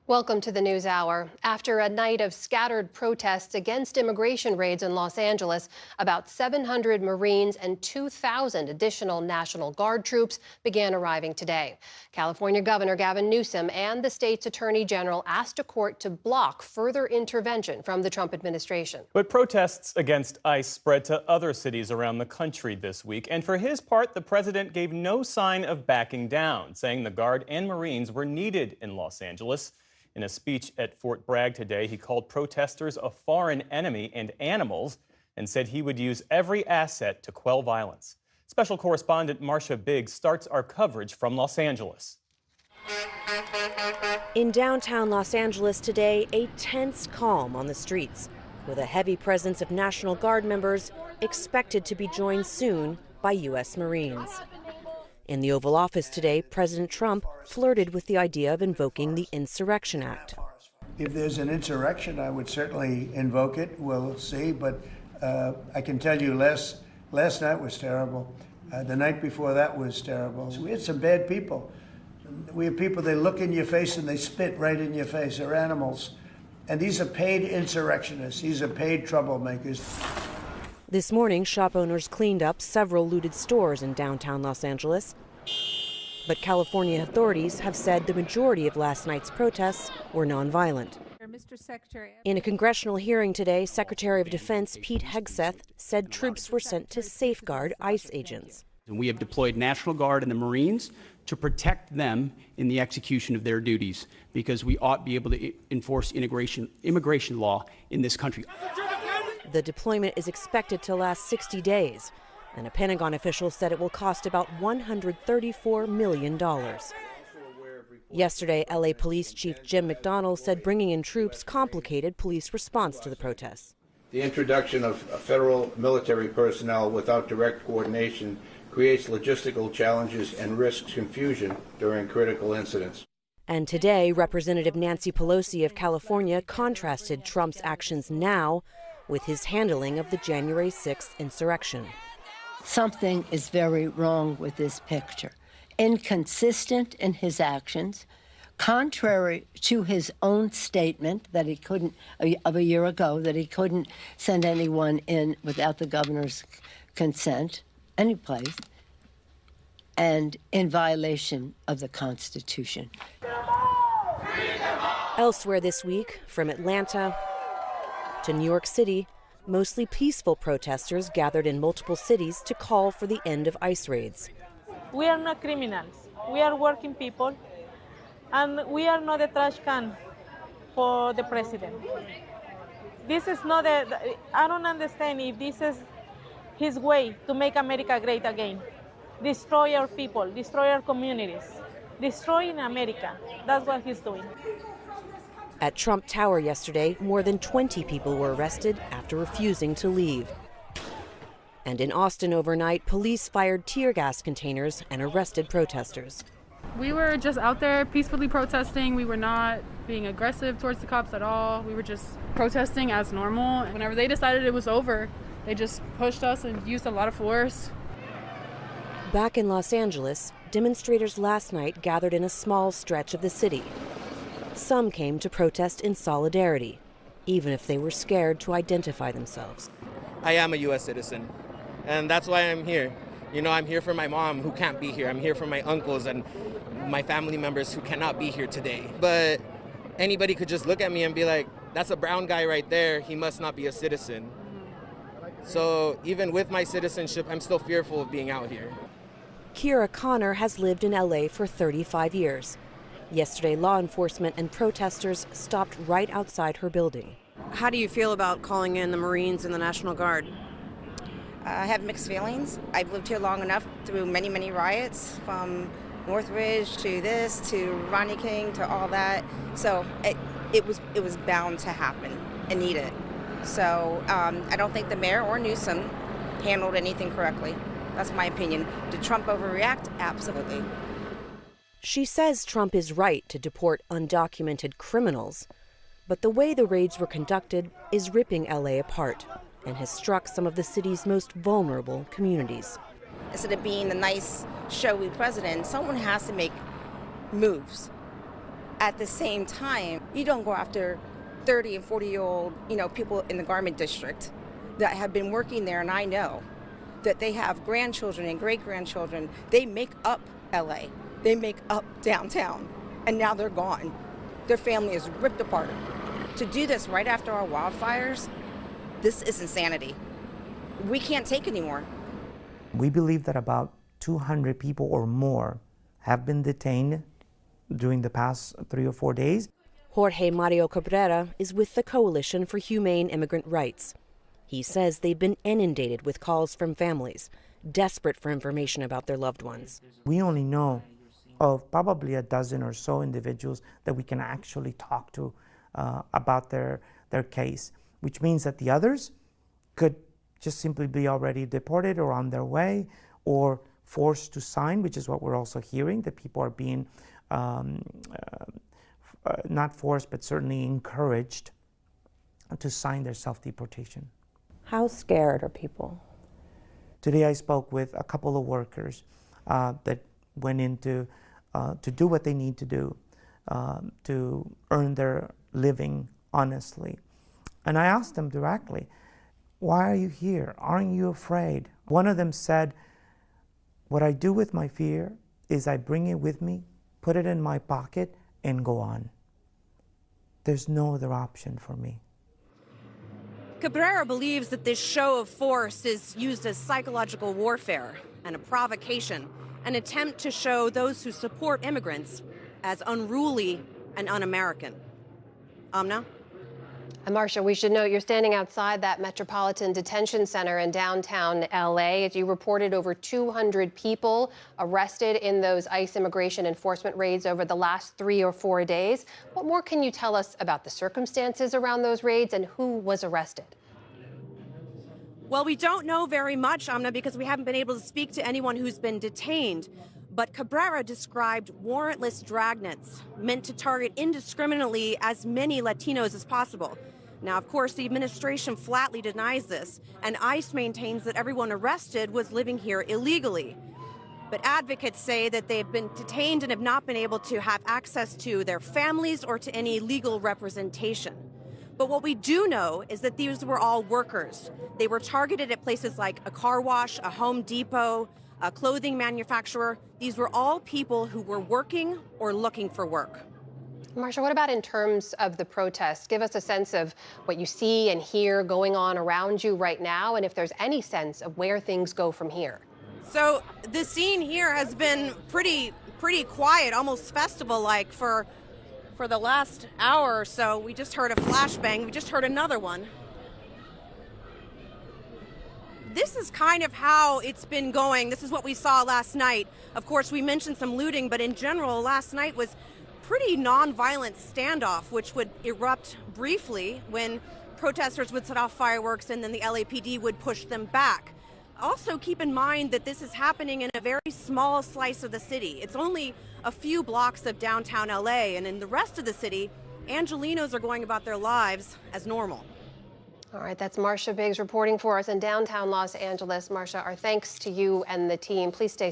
Welcome to the News Hour. After a night of scattered protests against immigration raids in Los Angeles, about 700 Marines and 2,000 additional National Guard troops began arriving today. California Governor Gavin Newsom and the state's Attorney General asked a court to block further intervention from the Trump administration. But protests against ICE spread to other cities around the country this week. And for his part, the president gave no sign of backing down, saying the Guard and Marines were needed in Los Angeles. In a speech at Fort Bragg today, he called protesters a foreign enemy and animals and said he would use every asset to quell violence. Special correspondent Marcia Biggs starts our coverage from Los Angeles. In downtown Los Angeles today, a tense calm on the streets, with a heavy presence of National Guard members expected to be joined soon by U.S. Marines. In the Oval Office today, President Trump flirted with the idea of invoking the Insurrection Act. If there's an insurrection, I would certainly invoke it. We'll see. But I can tell you last night was terrible. The night before that was terrible. We had some bad people. We have people, they look in your face and they spit right in your face. They're animals. And these are paid insurrectionists. These are paid troublemakers. This morning, shop owners cleaned up several looted stores in downtown Los Angeles. But California authorities have said the majority of last night's protests were nonviolent. In a congressional hearing today, Secretary of Defense Pete Hegseth said troops were sent to safeguard ICE agents. And we have deployed National Guard and the Marines to protect them in the execution of their duties, because we ought to be able to enforce immigration law in this country. The deployment is expected to last 60 days, and a Pentagon official said it will cost about $134 million. Yesterday, LA Police Chief Jim McDonnell said bringing in troops complicated police response to the protests. The introduction of federal military personnel without direct coordination creates logistical challenges and risks confusion during critical incidents. And today, Representative Nancy Pelosi of California contrasted Trump's actions now with his handling of the January 6th insurrection. Something is very wrong with this picture. Inconsistent in his actions, contrary to his own statement that he couldn't, of a year ago, that he couldn't send anyone in without the governor's consent, any place, and in violation of the Constitution. Elsewhere this week, from Atlanta to New York City, mostly peaceful protesters gathered in multiple cities to call for the end of ICE raids. We are not criminals. We are working people, and we are not a trash can for the president. This is not I don't understand if this is his way to make America great again. Destroy our people, destroy our communities, destroying America. That's what he's doing. At Trump Tower yesterday, more than 20 people were arrested after refusing to leave. And in Austin overnight, police fired tear gas containers and arrested protesters. We were just out there peacefully protesting. We were not being aggressive towards the cops at all. We were just protesting as normal. Whenever they decided it was over, they just pushed us and used a lot of force. Back in Los Angeles, demonstrators last night gathered in a small stretch of the city. Some came to protest in solidarity, even if they were scared to identify themselves. I am a U.S. citizen, and that's why I'm here. You know, I'm here for my mom who can't be here. I'm here for my uncles and my family members who cannot be here today. But anybody could just look at me and be like, that's a brown guy right there. He must not be a citizen. So even with my citizenship, I'm still fearful of being out here. Kira Connor has lived in L.A. for 35 years. Yesterday, law enforcement and protesters stopped right outside her building. How do you feel about calling in the Marines and the National Guard? I have mixed feelings. I've lived here long enough through many, many riots, from Northridge to this, to Ronnie King, to all that. So it was bound to happen and needed. So I don't think the mayor or Newsom handled anything correctly. That's my opinion. Did Trump overreact? Absolutely. She says Trump is right to deport undocumented criminals, but the way the raids were conducted is ripping LA apart and has struck some of the city's most vulnerable communities. Instead of being the nice, showy president, someone has to make moves. At the same time, you don't go after 30 and 40-year-old, people in the garment district that have been working there, and I know that they have grandchildren and great-grandchildren. They make up LA. They make up downtown, and now they're gone. Their family is ripped apart. To do this right after our wildfires, this is insanity. We can't take anymore. We believe that about 200 people or more have been detained during the past 3 or 4 days. Jorge Mario Cabrera is with the Coalition for Humane Immigrant Rights. He says they've been inundated with calls from families, desperate for information about their loved ones. We only know of probably a dozen or so individuals that we can actually talk to about their case, which means that the others could just simply be already deported or on their way or forced to sign, which is what we're also hearing, that people are being not forced, but certainly encouraged to sign their self-deportation. How scared are people? Today I spoke with a couple of workers that went in to do what they need to do to earn their living honestly. And I asked them directly, why are you here? Aren't you afraid? One of them said, what I do with my fear is I bring it with me, put it in my pocket, and go on. There's no other option for me. Cabrera believes that this show of force is used as psychological warfare and a provocation, an attempt to show those who support immigrants as unruly and un-American. Amna? And Marcia, we should note you're standing outside that Metropolitan Detention Center in downtown LA. As you reported, over 200 people arrested in those ICE immigration enforcement raids over the last 3 or 4 days. What more can you tell us about the circumstances around those raids and who was arrested? Well, we don't know very much, Amna, because we haven't been able to speak to anyone who's been detained. But Cabrera described warrantless dragnets meant to target indiscriminately as many Latinos as possible. Now, of course, the administration flatly denies this, and ICE maintains that everyone arrested was living here illegally. But advocates say that they've been detained and have not been able to have access to their families or to any legal representation. But what we do know is that these were all workers. They were targeted at places like a car wash, a Home Depot, a clothing manufacturer. These were all people who were working or looking for work. Marcia, what about in terms of the protests? Give us a sense of what you see and hear going on around you right now, and if there's any sense of where things go from here. So the scene here has been pretty quiet, almost festival-like for the last hour or so. We just heard a flashbang. We just heard another one. This is kind of how it's been going. This is what we saw last night. Of course, we mentioned some looting, but in general, last night was pretty non-violent standoff, which would erupt briefly when protesters would set off fireworks and then the LAPD would push them back. Also, keep in mind that this is happening in a very small slice of the city. It's only a few blocks of downtown LA, and in the rest of the city, Angelenos are going about their lives as normal. All right, that's Marcia Biggs reporting for us in downtown Los Angeles. Marcia, our thanks to you and the team. Please stay